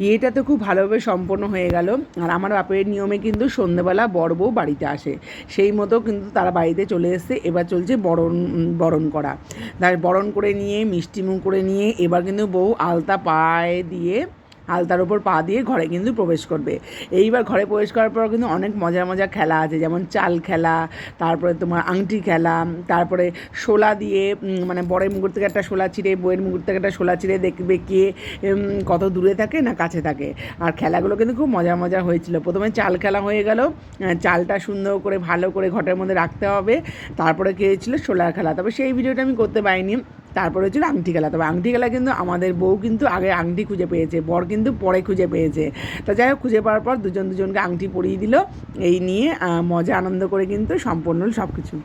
বিয়েটা তো খুব ভালোভাবে সম্পন্ন হয়ে গেল। আর আমার বাপের নিয়মে কিন্তু সন্ধ্যেবেলা বর বউ বাড়িতে আসে, সেই মতো কিন্তু তারা বাড়িতে চলে এসেছে। এবার চলছে বরণ করা। তার বরণ করে নিয়ে মিষ্টিমুখ করে নিয়ে এবার কিন্তু বউ আলতা পায়ে দিয়ে, আলতার ওপর পা দিয়ে ঘরে কিন্তু প্রবেশ করবে। এইবার ঘরে প্রবেশ করার পর কিন্তু অনেক মজার মজার খেলা আছে, যেমন চাল খেলা, তারপরে তোমার আংটি খেলা, তারপরে শোলা দিয়ে মানে বরের মুগুর থেকে একটা শোলা ছিঁড়ে বউয়ের মুগুর থেকে একটা শোলা ছিঁড়ে দেখবে কে কত দূরে থাকে না কাছে থাকে। আর খেলাগুলো কিন্তু খুব মজার মজার হয়েছিল। প্রথমে চাল খেলা হয়ে গেল, চালটা সুন্দর করে ভালো করে ঘটের মধ্যে রাখতে হবে। তারপরে কে হয়েছিল শোলার খেলা, তবে সেই ভিডিওটা আমি করতে পারিনি। তারপরে হচ্ছিল আংটি খেলা। তবে আংটি খেলা কিন্তু আমাদের বউ কিন্তু আগে আংটি খুঁজে পেয়েছে, বর কিন্তু পরে খুঁজে পেয়েছে। তা যাই হোক, খুঁজে পাওয়ার পর দুজনকে আংটি পরিয়ে দিল। এই নিয়ে মজা আনন্দ করে কিন্তু সম্পন্ন সব কিছু।